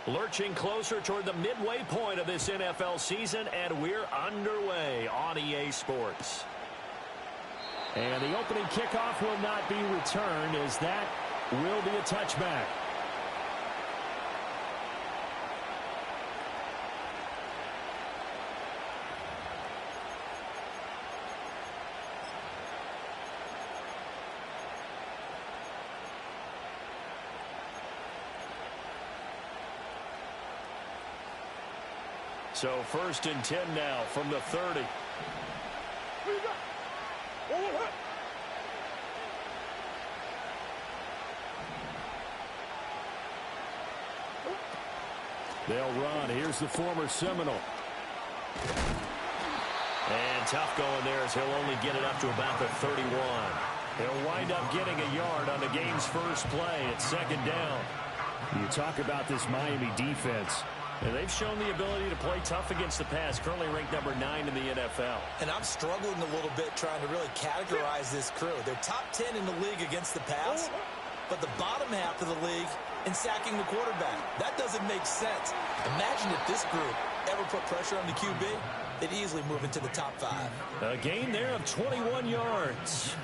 Lurching closer toward the midway point of this NFL season, and we're underway on EA Sports. And the opening kickoff will not be returned, as that will be a touchback. So 1st and 10 now from the 30. They'll run. Here's the former Seminole. And tough going there, as he'll only get it up to about the 31. He'll wind up getting a yard on the game's first play. It's 2nd down. You talk about this Miami defense. And they've shown the ability to play tough against the pass, currently ranked number 9 in the NFL. And I'm struggling a little bit trying to really categorize this crew. They're top 10 in the league against the pass, but the bottom half of the league in sacking the quarterback. That doesn't make sense. Imagine if this group ever put pressure on the QB, they'd easily move into the top 5. A gain there of 21 yards.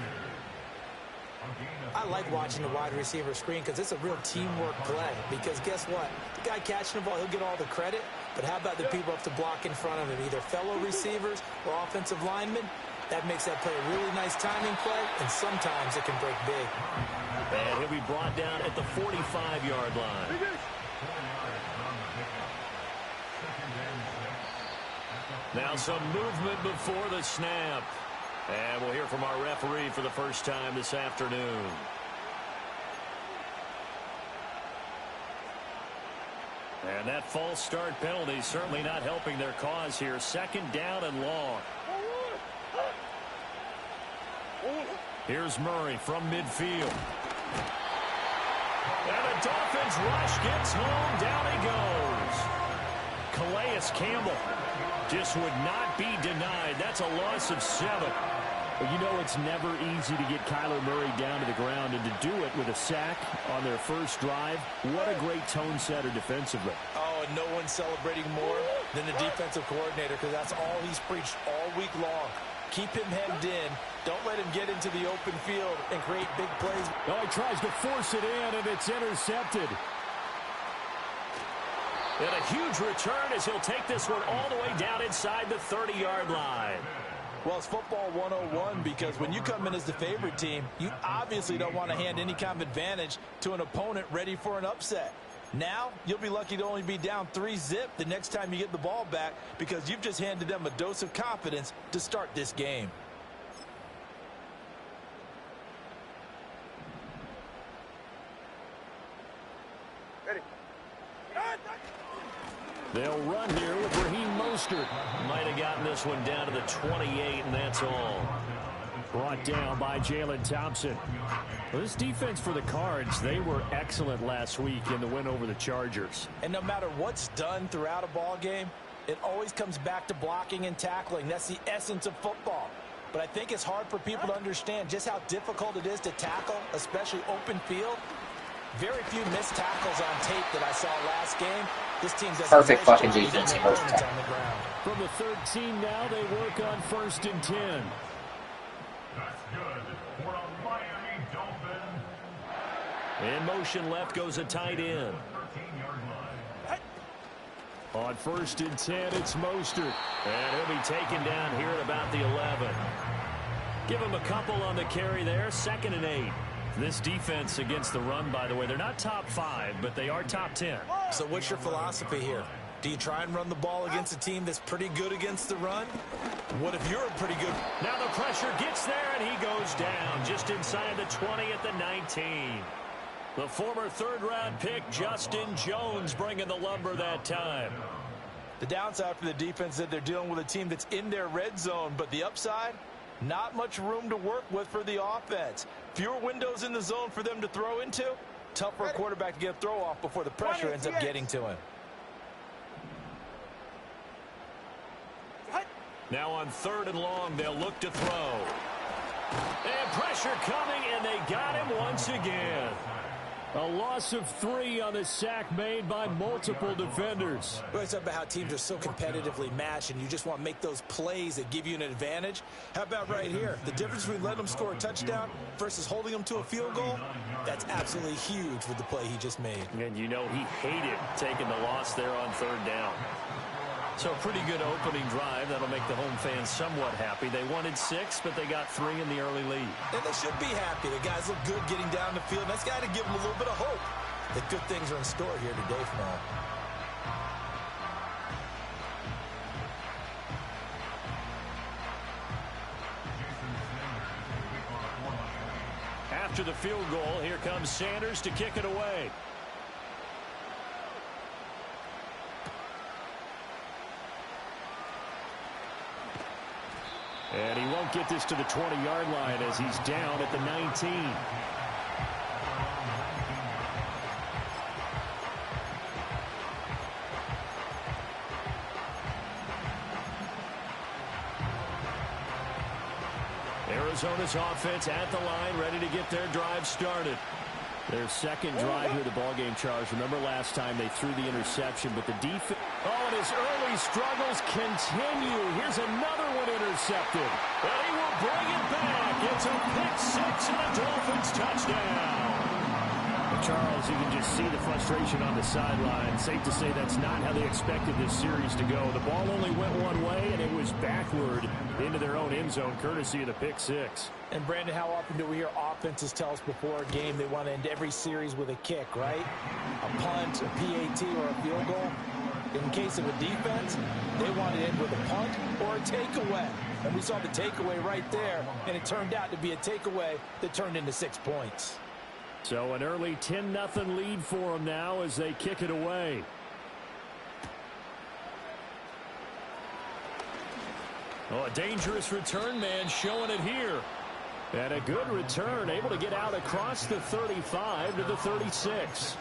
I like watching the wide receiver screen because it's a real teamwork play. Because guess what? The guy catching the ball, he'll get all the credit. But how about the people up to block in front of him? Either fellow receivers or offensive linemen. That makes that play a really nice timing play, and sometimes it can break big. And he'll be brought down at the 45-yard line. Now some movement before the snap. And we'll hear from our referee for the first time this afternoon. And that false start penalty certainly not helping their cause here. 2nd down and long. Here's Murray from midfield. And the Dolphins rush gets home. Down he goes. Calais Campbell just would not be denied. That's a loss of 7. Well, you know it's never easy to get Kyler Murray down to the ground, and to do it with a sack on their first drive, what a great tone setter defensively. Oh, and no one's celebrating more than the defensive coordinator, because that's all he's preached all week long. Keep him hemmed in. Don't let him get into the open field and create big plays. Oh, he tries to force it in, and it's intercepted. And a huge return as he'll take this one all the way down inside the 30-yard line. Well, it's football 101, because when you come in as the favorite team, you obviously don't want to hand any kind of advantage to an opponent ready for an upset. Now, you'll be lucky to only be down 3-zip the next time you get the ball back, because you've just handed them a dose of confidence to start this game. Ready. They'll run here with Raheem Mostert. Might have gotten this one down to the 28, and that's all. Brought down by Jalen Thompson. Well, this defense for the Cards, they were excellent last week in the win over the Chargers. And no matter what's done throughout a ball game, it always comes back to blocking and tackling. That's the essence of football. But I think it's hard for people to understand just how difficult it is to tackle, especially open field. Very few missed tackles on tape that I saw last game. This team does perfect fucking defense in most of the time. From the 13 now, they work on 1st and 10. That's good for a Miami Dolphin. In motion left goes a tight end. On 1st and 10, it's Mostert. And he'll be taken down here at about the 11. Give him a couple on the carry there. 2nd and 8. This defense against the run, by the way, they're not top 5, but they are top 10. So what's your philosophy here? Do you try and run the ball against a team that's pretty good against the run? What if you're pretty good? Now the pressure gets there, and he goes down just inside the 20 at the 19. The former 3rd-round pick, Justin Jones, bringing the lumber that time. The downside for the defense is that they're dealing with a team that's in their red zone, but the upside, not much room to work with for the offense. Fewer windows in the zone for them to throw into. Tough for a quarterback to get a throw off before the pressure ends up getting to him. Now on 3rd and long, they'll look to throw. And pressure coming, and they got him once again. A loss of 3 on the sack made by multiple defenders. We always talk about how teams are so competitively matched and you just want to make those plays that give you an advantage. How about right here? The difference between letting them score a touchdown versus holding them to a field goal, that's absolutely huge with the play he just made. And you know he hated taking the loss there on 3rd down. So a pretty good opening drive. That'll make the home fans somewhat happy. They wanted 6, but they got 3 in the early lead. And they should be happy. The guys look good getting down the field. That's got to give them a little bit of hope that good things are in store here today for them. After the field goal, here comes Sanders to kick it away. And he won't get this to the 20-yard line as he's down at the 19. Arizona's offense at the line, ready to get their drive started. Their second drive here, the ballgame, Charles. Remember last time they threw the interception, but the defense... Oh, and his early struggles continue. Here's another one intercepted. And he will bring it back. It's a pick-6 and a Dolphins touchdown. Charles, you can just see the frustration on the sideline. Safe to say that's not how they expected this series to go. The ball only went one way, and it was backward into their own end zone, courtesy of the pick-6. And, Brandon, how often do we hear offenses tell us before a game they want to end every series with a kick, right? A punt, a PAT, or a field goal. In case of a defense, they want to end with a punt or a takeaway. And we saw the takeaway right there, and it turned out to be a takeaway that turned into 6 points. So an early 10-0 lead for them now as they kick it away. Oh, a dangerous return man showing it here. And a good return, able to get out across the 35 to the 36.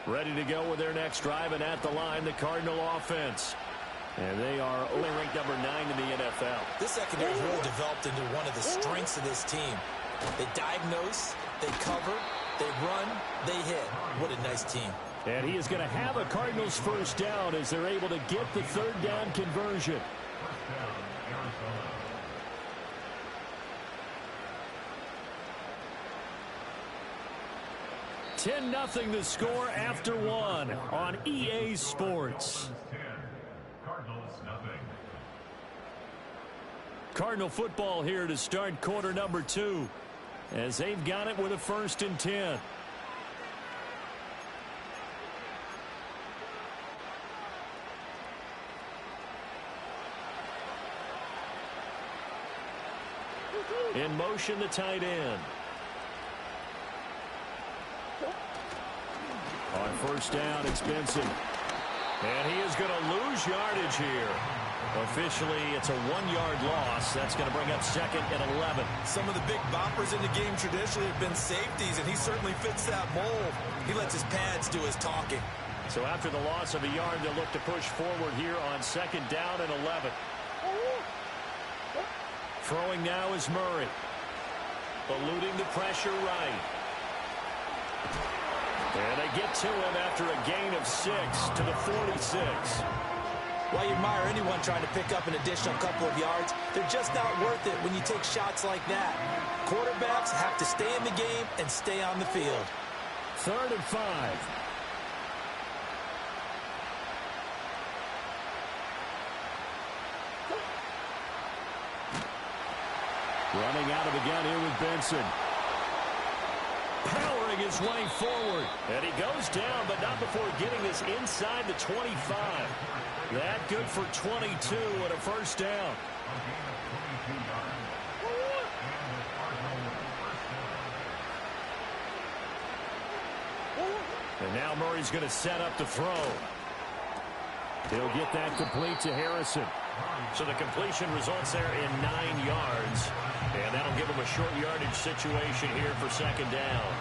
Ready to go with their next drive, and at the line, the Cardinal offense. And they are only ranked number 9 in the NFL. This secondary has really developed into one of the strengths of this team. They diagnose, they cover, they run, they hit. What a nice team. And he is going to have a Cardinals first down as they're able to get the 3rd down conversion. Arizona. 10-0 the score after 1 on EA Sports. Cardinal football here to start quarter number 2 as they've got it with a 1st and 10. In motion, the tight end. On 1st down, it's Benson. And he is going to lose yardage here. Officially, it's a 1-yard loss. That's going to bring up 2nd and 11. Some of the big boppers in the game traditionally have been safeties, and he certainly fits that mold. He lets his pads do his talking. So after the loss of a yard, they'll look to push forward here on 2nd down and 11. Throwing now is Murray. Eluding the pressure right. And they get to him after a gain of 6 to the 46. While you admire anyone trying to pick up an additional couple of yards, they're just not worth it when you take shots like that. Quarterbacks have to stay in the game and stay on the field. 3rd and 5. Running out of the gun here with Benson. Powering his way forward. And he goes down, but not before getting this inside the 25. That good for 22 and a 1st down. And now Murray's going to set up the throw. He'll get that complete to Harrison. So the completion results there in 9 yards. And that'll give him a short yardage situation here for 2nd down.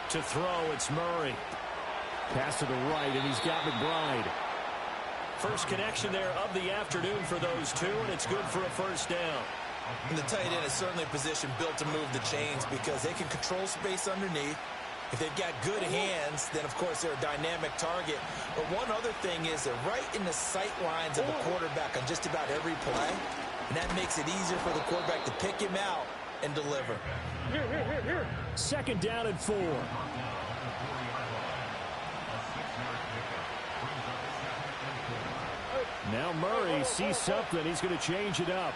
To throw, it's Murray. Pass to the right, and he's got McBride. First connection there of the afternoon for those two, and it's good for a first down. And the tight end is certainly a position built to move the chains because they can control space underneath. If they've got good hands, then, of course, they're a dynamic target. But one other thing is they're right in the sight lines of a quarterback on just about every play, and that makes it easier for the quarterback to pick him out and deliver. Second down and 4. Now Murray sees something. He's going to change it up.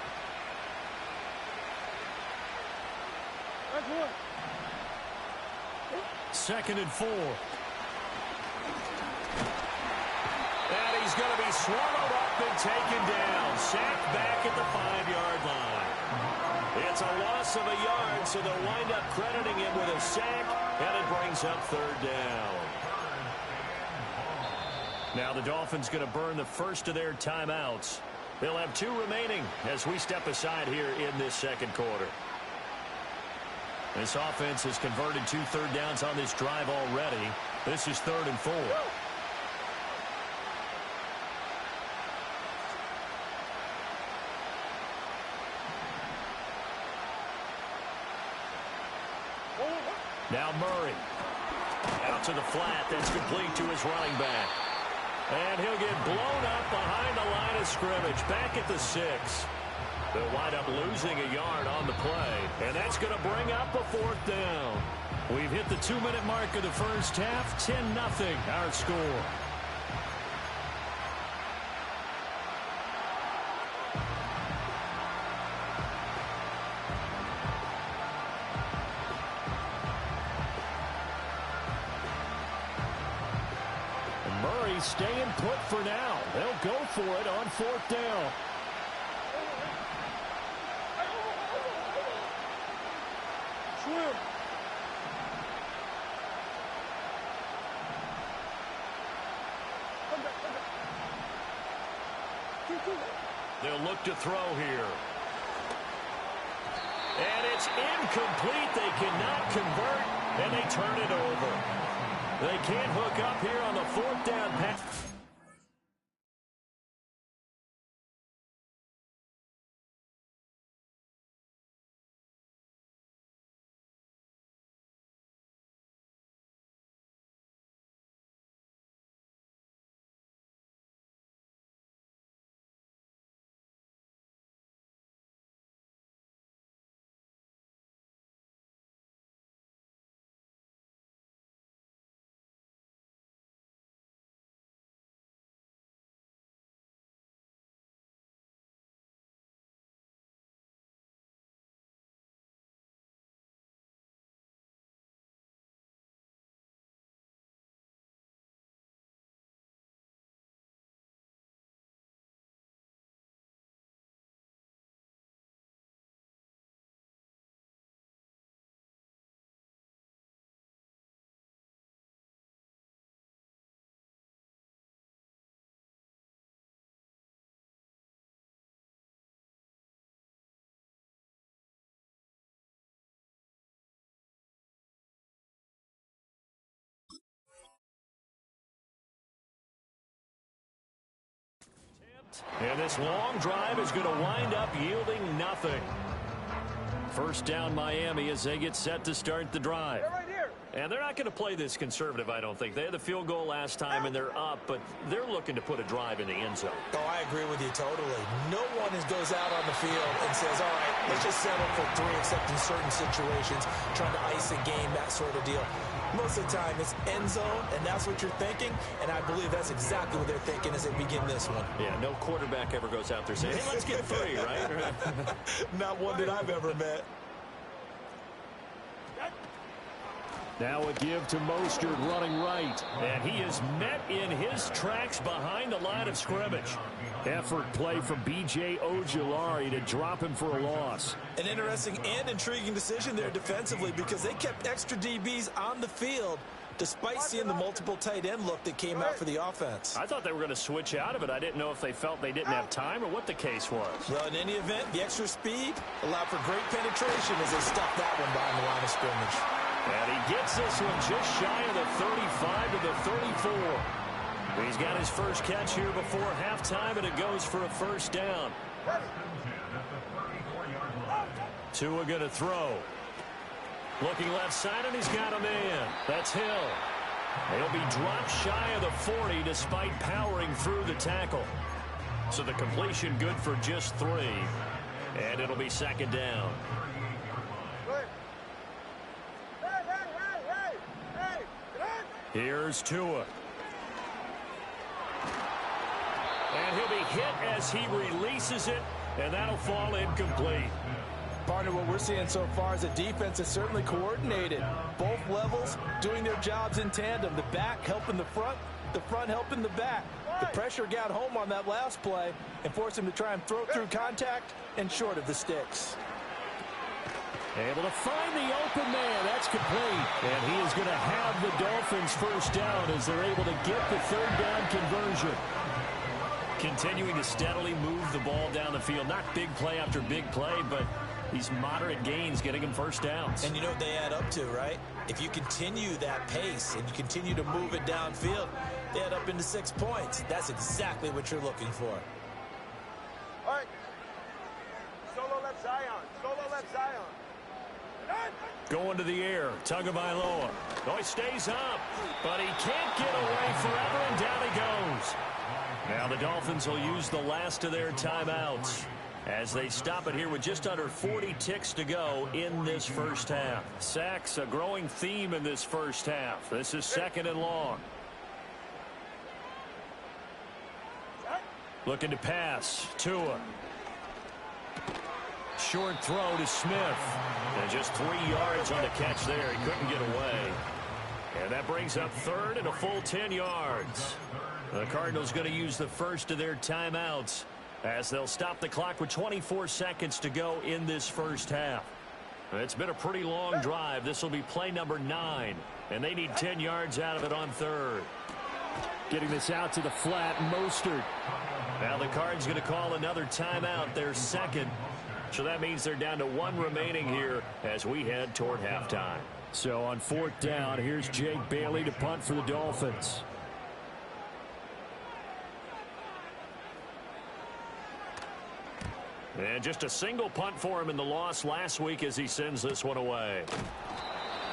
Second and 4. And he's going to be swallowed up and taken down. Sacked back at the 5-yard line. It's a loss of a yard, so they'll wind up crediting him with a sack, and it brings up third down. Now the Dolphins going to burn the first of their timeouts. They'll have 2 remaining as we step aside here in this second quarter. This offense has converted 2 third downs on this drive already. This is 3rd and 4. Now Murray. Out to the flat. That's complete to his running back. And he'll get blown up behind the line of scrimmage. Back at the 6. They'll wind up losing a yard on the play. And that's going to bring up a 4th down. We've hit the 2-minute mark of the first half. 10-0 our score. Murray staying put for now. They'll go for it on 4th down. They'll look to throw here. And it's incomplete. They cannot convert, and they turn it over. They can't hook up here on the 4th down pass. And this long drive is going to wind up yielding nothing. First down Miami as they get set to start the drive. And they're not going to play this conservative, I don't think. They had the field goal last time, and they're up, but they're looking to put a drive in the end zone. Oh, I agree with you totally. No one goes out on the field and says, all right, let's just settle for 3, except in certain situations, trying to ice a game, that sort of deal. Most of the time, it's end zone, and that's what you're thinking, and I believe that's exactly what they're thinking as they begin this one. Yeah, no quarterback ever goes out there saying, hey, let's get 3, right? Not one that I've ever met. Now a give to Mostert running right. And he is met in his tracks behind the line of scrimmage. Effort play from B.J. Ojulari to drop him for a loss. An interesting and intriguing decision there defensively because they kept extra DBs on the field despite seeing the multiple tight end look that came out for the offense. I thought they were going to switch out of it. I didn't know if they felt they didn't have time or what the case was. Well, in any event, the extra speed allowed for great penetration as they stuffed that one behind the line of scrimmage. And he gets this one just shy of the 35 to the 34. He's got his first catch here before halftime, and it goes for a first down. Tua going to throw. Looking left side, and he's got a man. That's Hill. He'll be dropped shy of the 40 despite powering through the tackle. So the completion good for just 3. And it'll be second down. Here's Tua. And he'll be hit as he releases it, and that'll fall incomplete. Partner, what we're seeing so far is a defense that's certainly coordinated. Both levels doing their jobs in tandem. The back helping the front helping the back. The pressure got home on that last play and forced him to try and throw through contact and short of the sticks. Able to find the open man. That's complete. And he is going to have the Dolphins first down as they're able to get the third down conversion. Continuing to steadily move the ball down the field. Not big play after big play, but these moderate gains getting them first downs. And you know what they add up to, right? If you continue that pace and you continue to move it downfield, they add up into 6 points. That's exactly what you're looking for. All right. Solo left Zion. Solo left Zion. Going to the air. Tagovailoa. Oh, he stays up, but he can't get away forever, and down he goes. Now the Dolphins will use the last of their timeouts as they stop it here with just under 40 ticks to go in this first half. Sacks, a growing theme in this first half. This is second and long. Looking to pass. Tua. Short throw to Smith. And just 3 yards on the catch there. He couldn't get away. And that brings up third and a full 10 yards. The Cardinals going to use the first of their timeouts as they'll stop the clock with 24 seconds to go in this first half. It's been a pretty long drive. This will be play number 9, and they need 10 yards out of it on third. Getting this out to the flat, Mostert. Now the Cards going to call another timeout, their second. So that means they're down to 1 remaining here as we head toward halftime. So on fourth down, here's Jake Bailey to punt for the Dolphins. And just a single punt for him in the loss last week as he sends this one away.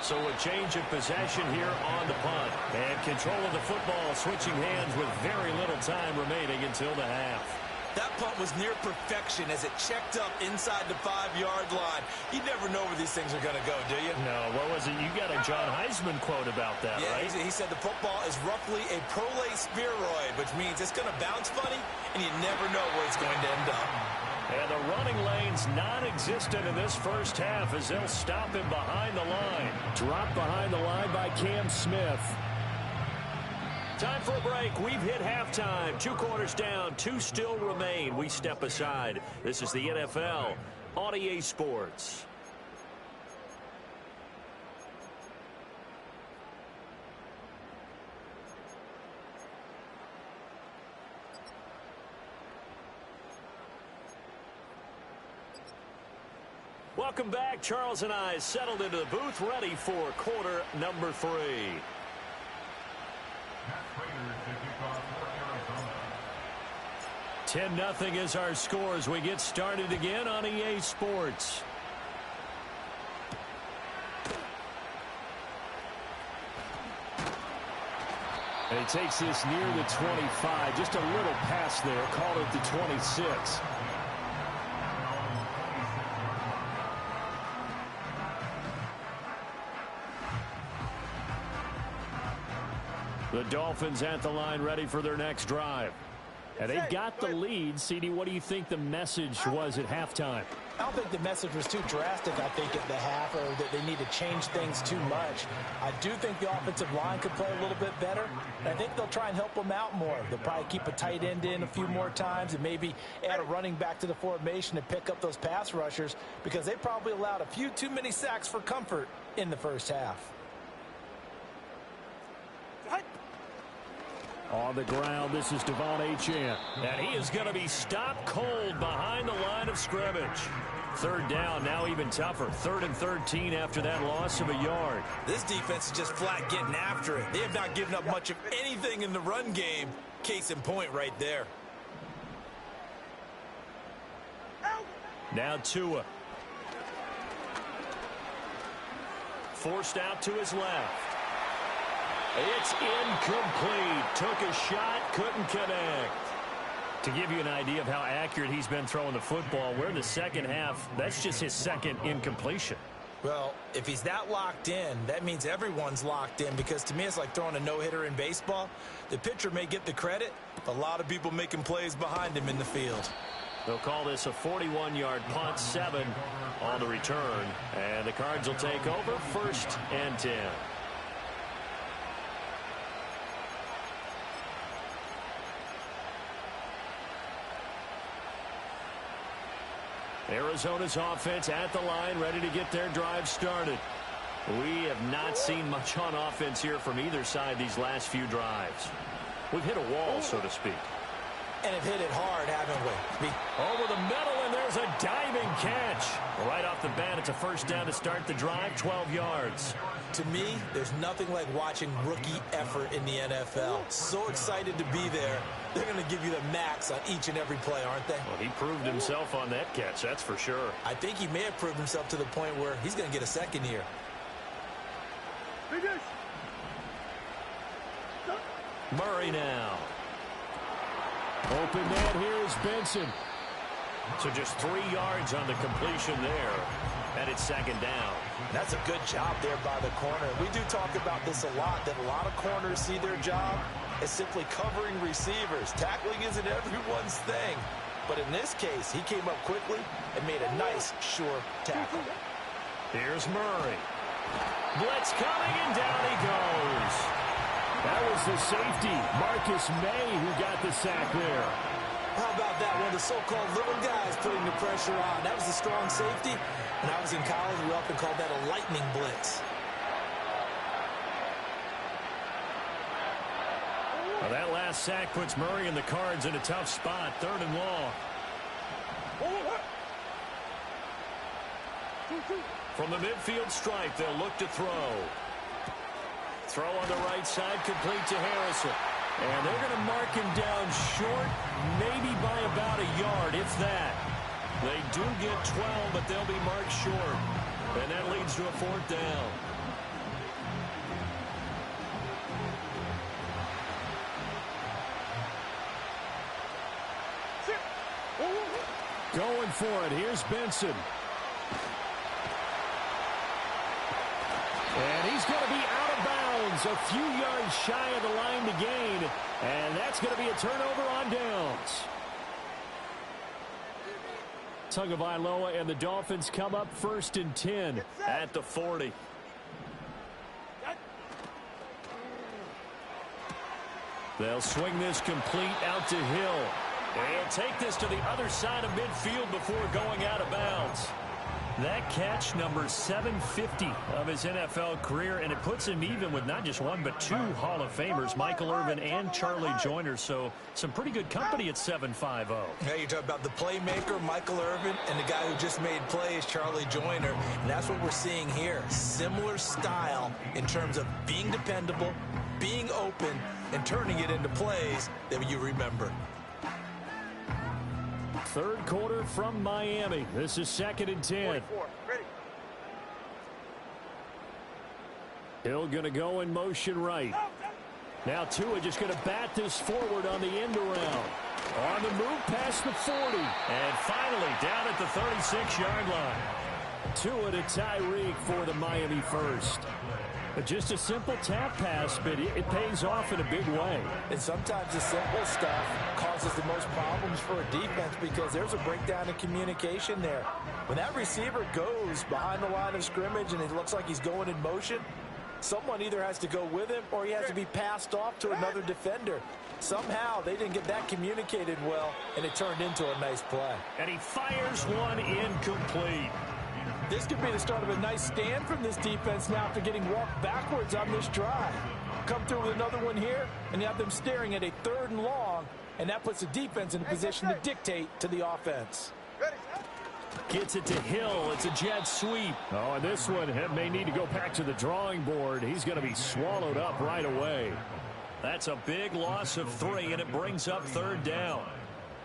So a change of possession here on the punt. And control of the football switching hands with very little time remaining until the half. That punt was near perfection as it checked up inside the 5-yard line. You never know where these things are going to go, do you? No, what was it? You got a John Heisman quote about that, right? He said the football is roughly a prolate spheroid, which means it's going to bounce funny, and you never know where it's going to end up. And the running lane's non-existent in this first half as they'll stop him behind the line. Dropped behind the line by Cam Smith. Time for a break. We've hit halftime. 2 quarters down. 2 still remain. We step aside. This is the NFL on EA Sports. Welcome back. Charles and I settled into the booth, ready for quarter number 3. 10-0 is our score as we get started again on EA Sports. And he takes this near the 25. Just a little pass there. Called it the 26. The Dolphins at the line ready for their next drive. And they've got the lead. CD, what do you think the message was at halftime? I don't think the message was too drastic, I think, at the half, or that they need to change things too much. I do think the offensive line could play a little bit better. And I think they'll try and help them out more. They'll probably keep a tight end in a few more times and maybe add a running back to the formation to pick up those pass rushers because they probably allowed a few too many sacks for comfort in the first half. On the ground, this is Devon Achane. And he is going to be stopped cold behind the line of scrimmage. Third down, now even tougher. 3rd and 13 after that loss of a yard. This defense is just flat getting after it. They have not given up much of anything in the run game. Case in point right there. Now Tua. Forced out to his left. It's incomplete. Took a shot, couldn't connect. To give you an idea of how accurate he's been throwing the football, we're in the second half. That's just his second incompletion. Well, if he's that locked in, that means everyone's locked in, because to me it's like throwing a no-hitter in baseball. The pitcher may get the credit, a lot of people making plays behind him in the field. They'll call this a 41-yard punt, 7 on the return. And the Cards will take over, 1st and 10. Arizona's offense at the line, ready to get their drive started. We have not seen much on offense here from either side these last few drives. We've hit a wall, so to speak. And have hit it hard, haven't we? Over the middle, and there's a diving catch. Right off the bat, it's a 1st down to start the drive, 12 yards. To me, there's nothing like watching rookie effort in the NFL. So excited to be there. They're going to give you the max on each and every play, aren't they? Well, he proved himself on that catch, that's for sure. I think he may have proved himself to the point where he's going to get a second year. Murray now. Open man here is Benson. So just 3 yards on the completion there. And it's 2nd down. That's a good job there by the corner. We do talk about this a lot, that a lot of corners see their job as simply covering receivers. Tackling isn't everyone's thing. But in this case, he came up quickly and made a nice, sure tackle. Here's Murray. Blitz coming, and down he goes. That was the safety, Marcus May, who got the sack there. How about that? One of the so-called little guys putting the pressure on. That was the strong safety. When I was in college, we often called that a lightning blitz. Well, that last sack puts Murray and the Cards in a tough spot. 3rd and long. From the midfield stripe, they'll look to throw. Throw on the right side, complete to Harrison. And they're going to mark him down short, maybe by about a yard, if that. They do get 12, but they'll be marked short. And that leads to a 4th down. Going for it. Here's Benson. And he's going to be out of bounds, a few yards shy of the line to gain. And that's going to be a turnover on downs. Tagovailoa and the Dolphins come up 1st and 10 at the 40. They'll swing this complete out to Hill. He'll take this to the other side of midfield before going out of bounds. That catch, number 750 of his NFL career, and it puts him even with not just one but 2 Hall of Famers, Michael Irvin and Charlie Joyner. So some pretty good company at 7.50. Yeah, you talk about the playmaker, Michael Irvin, and the guy who just made plays, Charlie Joyner. And that's what we're seeing here. Similar style in terms of being dependable, being open, and turning it into plays that you remember. 3rd quarter from Miami. This is 2nd and 10. Hill going to go in motion right. Now Tua just going to bat this forward on the end around. On the move past the 40. And finally down at the 36-yard line. Tua to Tyreek for the Miami first. But just a simple tap pass, but it pays off in a big way. And sometimes the simple stuff causes the most problems for a defense because there's a breakdown in communication there. When that receiver goes behind the line of scrimmage and it looks like he's going in motion, someone either has to go with him or he has to be passed off to another defender. Somehow they didn't get that communicated well, and it turned into a nice play. And he fires one incomplete. This could be the start of a nice stand from this defense now after getting walked backwards on this drive. Come through with another one here, and you have them staring at a 3rd and long, and that puts the defense in a position to dictate to the offense. Gets it to Hill. It's a jet sweep. Oh, and this one may need to go back to the drawing board. He's going to be swallowed up right away. That's a big loss of 3, and it brings up 3rd down.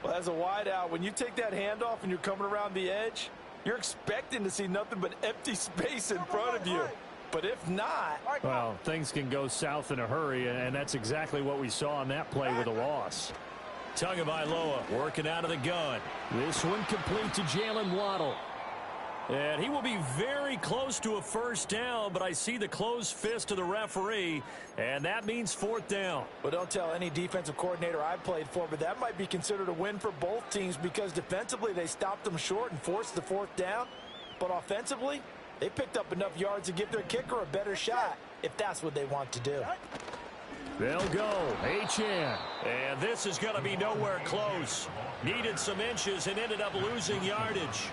Well, as a wideout, when you take that handoff and you're coming around the edge, you're expecting to see nothing but empty space in front of you. But if not... Well, things can go south in a hurry, and that's exactly what we saw on that play with a loss. Tagovailoa working out of the gun. This one complete to Jalen Waddle. And he will be very close to a 1st down, but I see the closed fist of the referee, and that means 4th down. Well, don't tell any defensive coordinator I've played for, but that might be considered a win for both teams because defensively they stopped them short and forced the 4th down. But offensively, they picked up enough yards to give their kicker a better shot if that's what they want to do. They'll go. HN. And this is going to be nowhere close. Needed some inches and ended up losing yardage.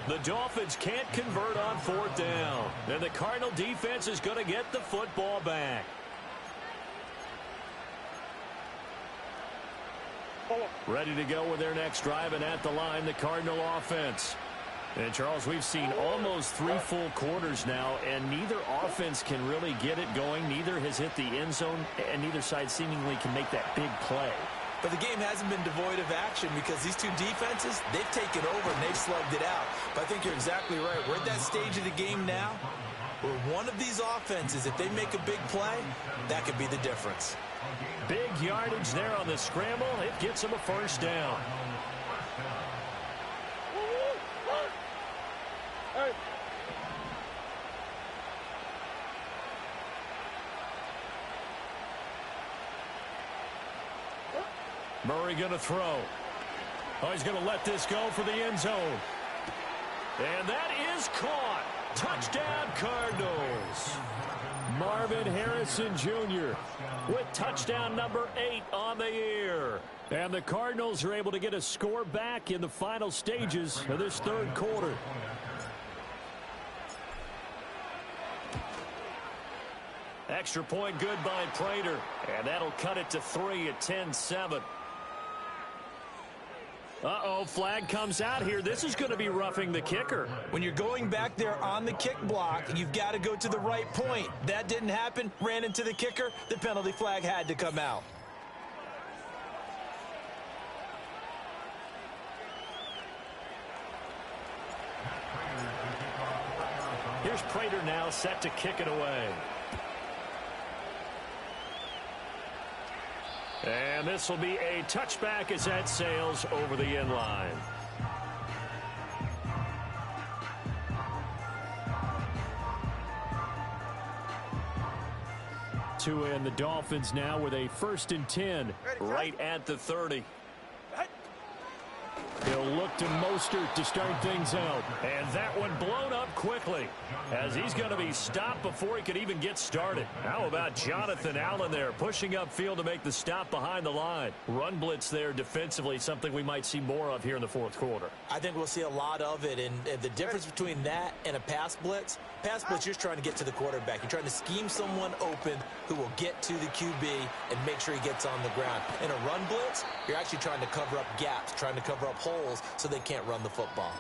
The Dolphins can't convert on 4th down. And the Cardinal defense is going to get the football back. Ready to go with their next drive, and at the line, the Cardinal offense. And, Charles, we've seen almost 3 full quarters now, and neither offense can really get it going. Neither has hit the end zone, and neither side seemingly can make that big play. But the game hasn't been devoid of action because these two defenses, they've taken over and they've slugged it out. But I think you're exactly right. We're at that stage of the game now where one of these offenses, if they make a big play, that could be the difference. Big yardage there on the scramble. It gets them a 1st down. Murray going to throw. Oh, he's going to let this go for the end zone. And that is caught. Touchdown, Cardinals. Marvin Harrison Jr. with touchdown number 8 on the year. And the Cardinals are able to get a score back in the final stages of this 3rd quarter. Extra point good by Prater. And that'll cut it to 3 at 10-7. Uh-oh, flag comes out here. This is going to be roughing the kicker. When you're going back there on the kick block, you've got to go to the right point. That didn't happen. Ran into the kicker. The penalty flag had to come out. Here's Prater now set to kick it away. And this will be a touchback as that sails over the end line. To end the Dolphins now with a 1st and 10 right at the 30. He'll look to Mostert to start things out. And that one blown up quickly as he's going to be stopped before he could even get started. How about Jonathan Allen there pushing upfield to make the stop behind the line? Run blitz there defensively, something we might see more of here in the 4th quarter. I think we'll see a lot of it. And the difference between that and a pass blitz, you're just trying to get to the quarterback. You're trying to scheme someone open who will get to the QB and make sure he gets on the ground. In a run blitz, you're actually trying to cover up gaps, trying to cover up holes so they can't run the football.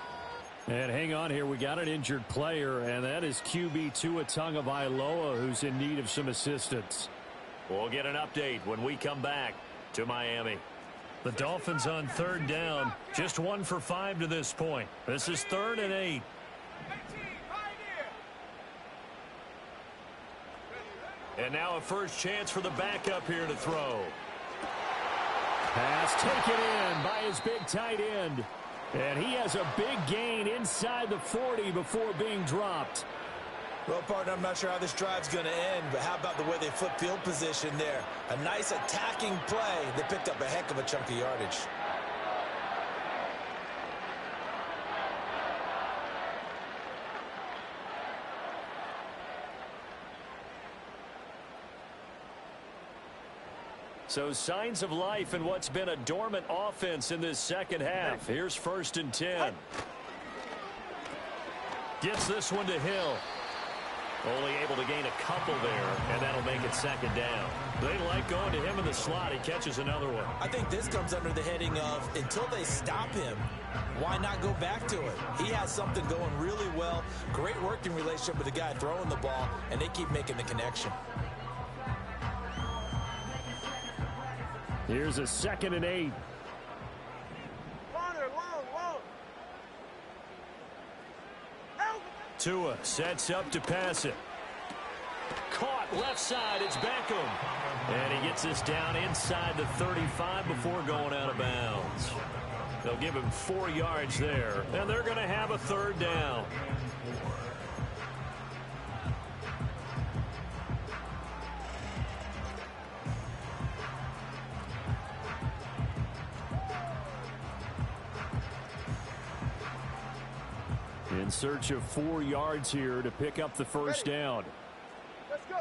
And hang on here. We got an injured player, and that is QB Tua Tagovailoa, who's in need of some assistance. We'll get an update when we come back to Miami. The Dolphins on 3rd down, just 1 for 5 to this point. This is 3rd and 8. And now a first chance for the backup here to throw. Pass taken in by his big tight end. And he has a big gain inside the 40 before being dropped. Well, partner, I'm not sure how this drive's going to end, but how about the way they flip field position there? A nice attacking play. They picked up a heck of a chunk of yardage. So signs of life in what's been a dormant offense in this 2nd half. Here's 1st and 10. Gets this one to Hill. Only able to gain a couple there, and that'll make it second down. They like going to him in the slot. He catches another one. I think this comes under the heading of, until they stop him, why not go back to it? He has something going really well. Great working relationship with the guy throwing the ball, and they keep making the connection. Here's a 2nd and 8. Corner, long. Tua sets up to pass it. Caught left side. It's Beckham. And he gets this down inside the 35 before going out of bounds. They'll give him 4 yards there, and they're going to have a 3rd down. In search of 4 yards here to pick up the 1st down. Let's go.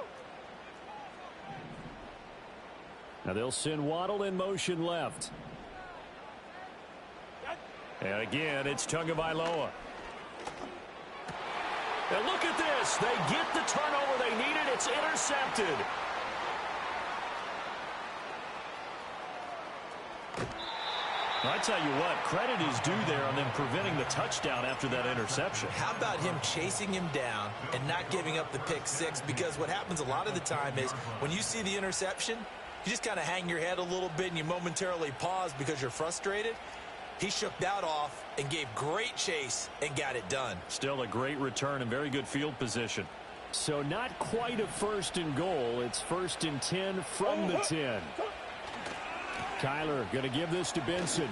Now they'll send Waddle in motion left. And again, it's Tagovailoa. And look at this. They get the turnover they needed. It's intercepted. I tell you what, credit is due there on them preventing the touchdown after that interception. How about him chasing him down and not giving up the pick six? Because what happens a lot of the time is when you see the interception, you just kind of hang your head a little bit and you momentarily pause because you're frustrated. He shook that off and gave great chase and got it done. Still a great return and very good field position. So not quite a 1st and goal. It's 1st and 10 from the 10. Kyler going to give this to Benson.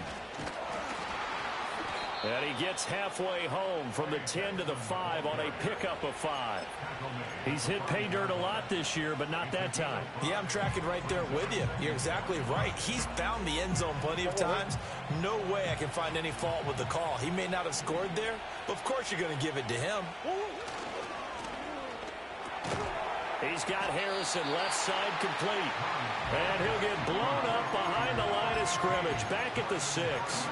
And he gets halfway home from the 10 to the 5 on a pickup of 5. He's hit pay dirt a lot this year, but not that time. Yeah, I'm tracking right there with you. You're exactly right. He's found the end zone plenty of times. No way I can find any fault with the call. He may not have scored there, but of course you're going to give it to him. He's got Harrison left side complete. And he'll get blown up behind the line of scrimmage. Back at the 6.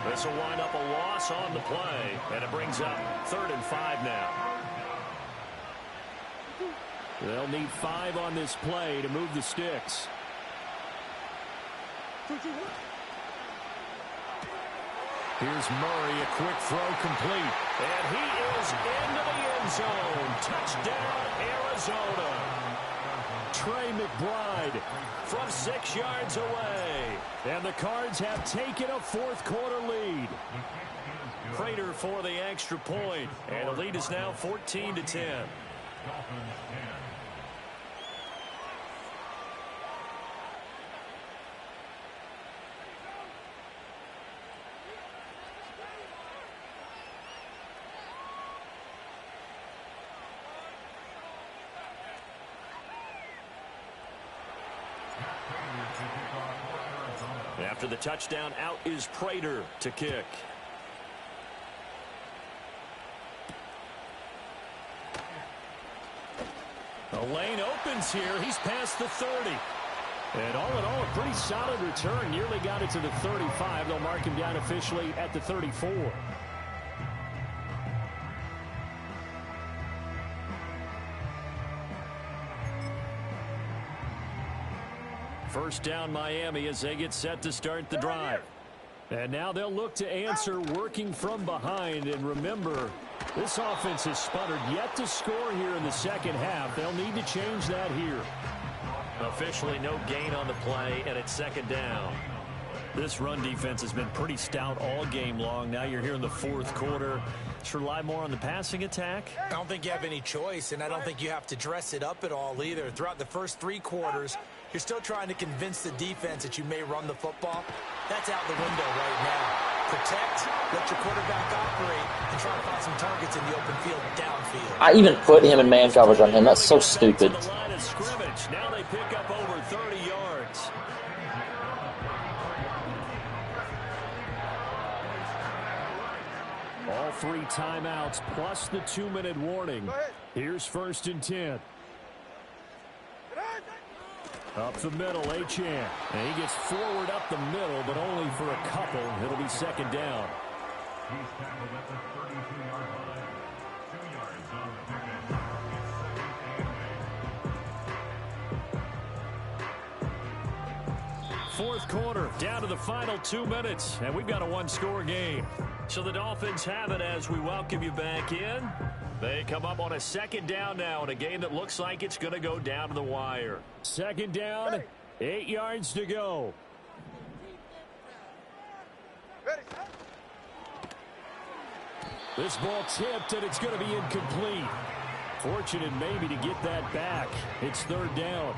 This will wind up a loss on the play. And it brings up 3rd and 5 now. They'll need 5 on this play to move the sticks. Here's Murray, a quick throw complete. And he is into the end zone. Touchdown, Arizona. Trey McBride From 6 yards away. And the Cards have taken a 4th quarter lead. Prater for the extra point. And the lead is now 14-10. After the touchdown, out is Prater to kick. The lane opens here. He's past the 30. And all in all, a pretty solid return. Nearly got it to the 35. They'll mark him down officially at the 34. First down, Miami, as they get set to start the drive. And now they'll look to answer working from behind. And remember, this offense has sputtered yet to score here in the second half. They'll need to change that here. Officially no gain on the play, and it's second down. This run defense has been pretty stout all game long. Now you're here in the 4th quarter. Should rely more on the passing attack? I don't think you have any choice, and I don't think you have to dress it up at all either. Throughout the first 3 quarters, you're still trying to convince the defense that you may run the football. That's out the window right now. Protect, let your quarterback operate, and try to find some targets in the open field downfield. I even put him in man coverage on him. That's so stupid. To the line of scrimmage. Now they pick up over 30 yards. All 3 timeouts plus the 2-minute warning. Here's 1st and 10. Up the middle, Achane. And he gets forward up the middle, but only for a couple. It'll be second down. He's tackled at the 32-yard line. 2 yards on the pickup. fourth quarter, down to the final 2 minutes, and we've got a one-score game. So the Dolphins have it as we welcome you back in. They come up on a second down now in a game that looks like it's going to go down to the wire. Second down, 8 yards to go. Ready, set. This ball tipped, and it's going to be incomplete. Fortunate maybe to get that back. It's third down.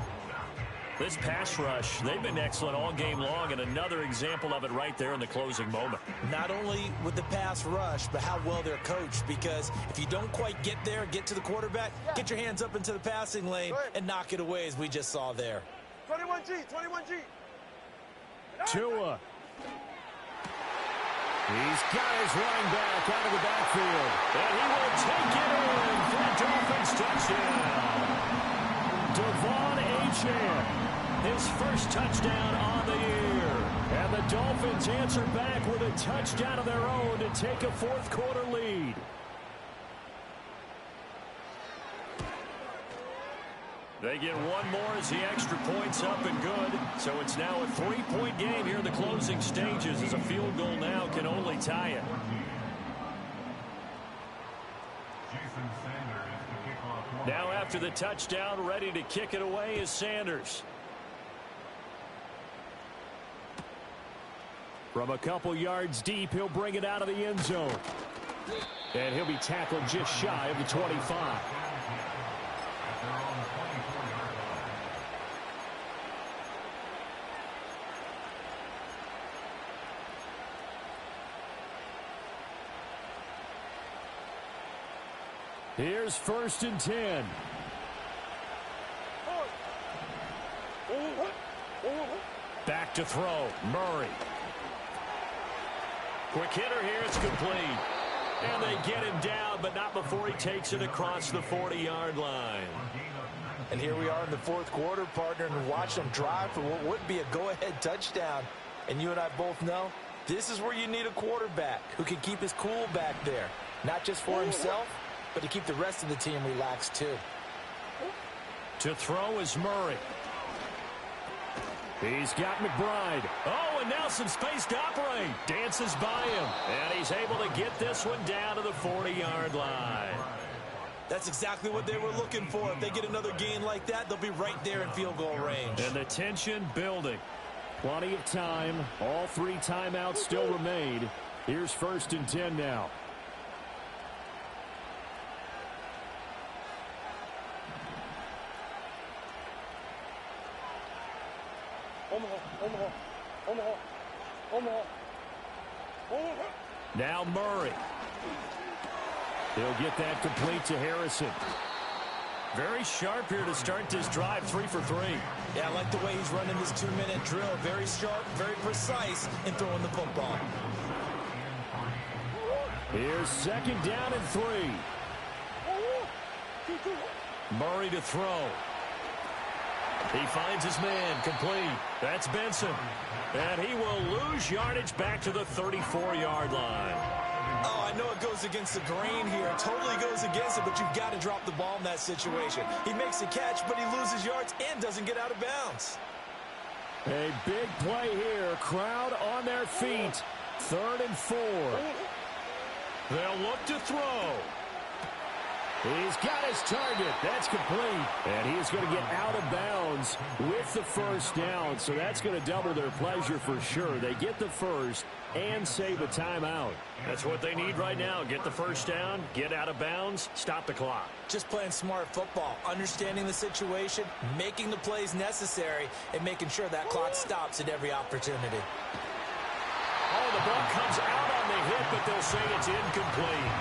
This pass rush, they've been excellent all game long, and another example of it right there in the closing moment. Not only with the pass rush, but how well they're coached, because if you don't quite get there, get to the quarterback, get your hands up into the passing lane and knock it away, as we just saw there. 21G, 21G. Tua. He's got his running back out of the backfield. And he will take it in for a Dolphins touchdown. Devon Achane. His first touchdown on the year. And the Dolphins answer back with a touchdown of their own to take a fourth quarter lead. They get one more as the extra point's up and good. So it's now a 3-point game here in the closing stages, as a field goal now can only tie it. Now after the touchdown, ready to kick it away is Sanders. From a couple yards deep, he'll bring it out of the end zone. And he'll be tackled just shy of the 25. Here's first and 10. Back to throw, Murray. Quick hitter here, it's complete. And they get him down, but not before he takes it across the 40-yard line. And here we are in the fourth quarter, partner, and watch them drive for what would be a go-ahead touchdown. And you and I both know this is where you need a quarterback who can keep his cool back there. Not just for himself, but to keep the rest of the team relaxed too. To throw is Murray. He's got McBride. Oh, and now some space to operate. Dances by him. And he's able to get this one down to the 40-yard line. That's exactly what they were looking for. If they get another gain like that, they'll be right there in field goal range. And the tension building. Plenty of time. All 3 timeouts still remain. Here's first and 10 now. Now Murray. He'll get that complete to Harrison. Very sharp here to start this drive, 3 for 3. Yeah, I like the way he's running this 2-minute drill. Very sharp, very precise in throwing the football. Here's second down and 3. Murray to throw. He finds his man, complete. That's Benson. And he will lose yardage back to the 34-yard line. Oh, I know it goes against the grain here. It totally goes against it, but you've got to drop the ball in that situation. He makes a catch, but he loses yards and doesn't get out of bounds. A big play here. Crowd on their feet. 3rd and 4. They'll look to throw. He's got his target. That's complete. And he is going to get out of bounds with the first down. So that's going to double their pleasure for sure. They get the first and save a timeout. That's what they need right now. Get the first down, get out of bounds, stop the clock. Just playing smart football, understanding the situation, making the plays necessary, and making sure that clock stops at every opportunity. Oh, the ball comes out on the hit, but they'll say it's incomplete.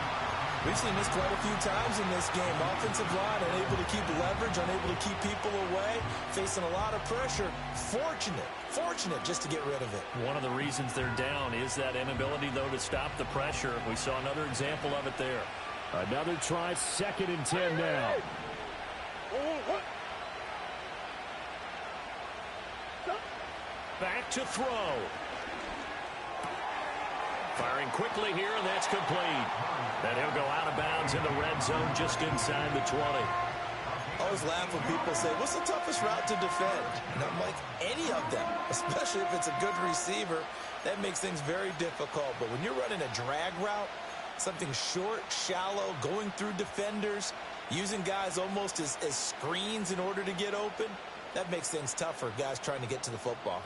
We've seen this quite a few times in this game. Offensive line unable to keep leverage, unable to keep people away, facing a lot of pressure. Fortunate just to get rid of it. One of the reasons they're down is that inability, though, to stop the pressure. We saw another example of it there. Another try, 2nd and 10 now. Back to throw. Firing quickly here, and that's complete. And he'll go out of bounds in the red zone just inside the 20. I always laugh when people say, what's the toughest route to defend? And I'm like, any of them, especially if it's a good receiver. That makes things very difficult. But when you're running a drag route, something short, shallow, going through defenders, using guys almost as screens in order to get open, that makes things tough for guys trying to get to the football.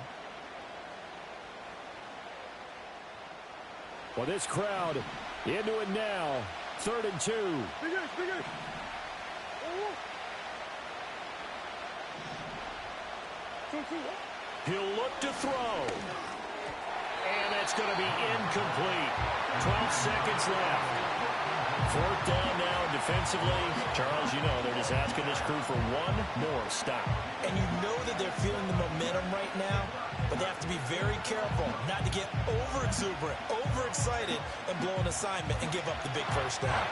Well, this crowd into it now. 3rd and 2. He'll look to throw. And it's going to be incomplete. 12 seconds left. 4th down now defensively. Charles, you know, they're just asking this crew for one more stop. And you know that they're feeling the momentum right now, but they have to be very careful not to get over-exuberant, overexcited, and blow an assignment and give up the big first down.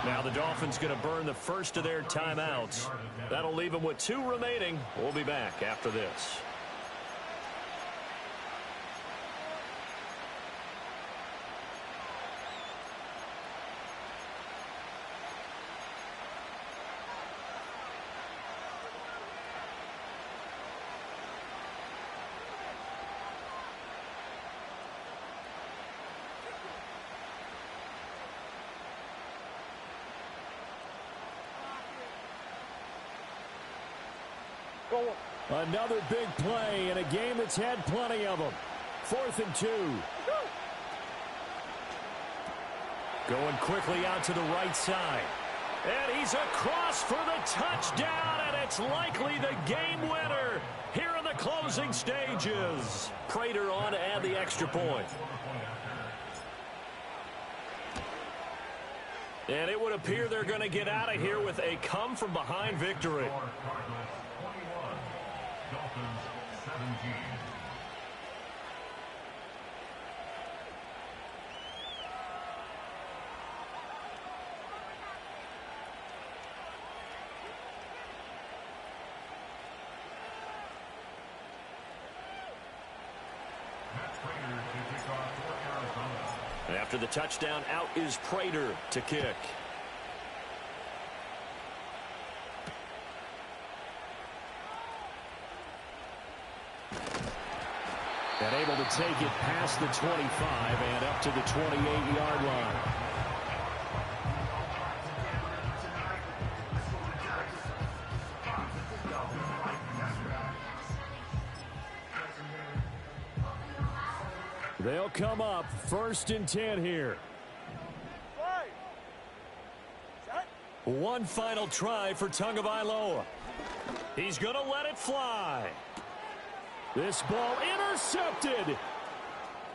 Now the Dolphins going to burn the first of their timeouts. That'll leave them with 2 remaining. We'll be back after this. Another big play in a game that's had plenty of them. 4th and 2. Going quickly out to the right side. And he's across for the touchdown, and it's likely the game winner here in the closing stages. Prater on to add the extra point. And it would appear they're going to get out of here with a come-from-behind victory. Dolphins 17. After the touchdown, out is Prater to kick. And able to take it past the 25 and up to the 28-yard line. They'll come up 1st and 10 here. One final try for Tagovailoa. He's going to let it fly. This ball intercepted.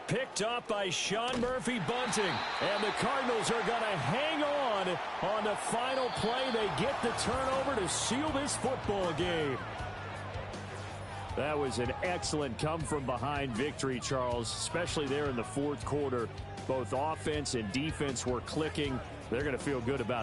Picked up by Sean Murphy-Bunting. And the Cardinals are going to hang on the final play. They get the turnover to seal this football game. That was an excellent come-from-behind victory, Charles, especially there in the 4th quarter. Both offense and defense were clicking. They're going to feel good about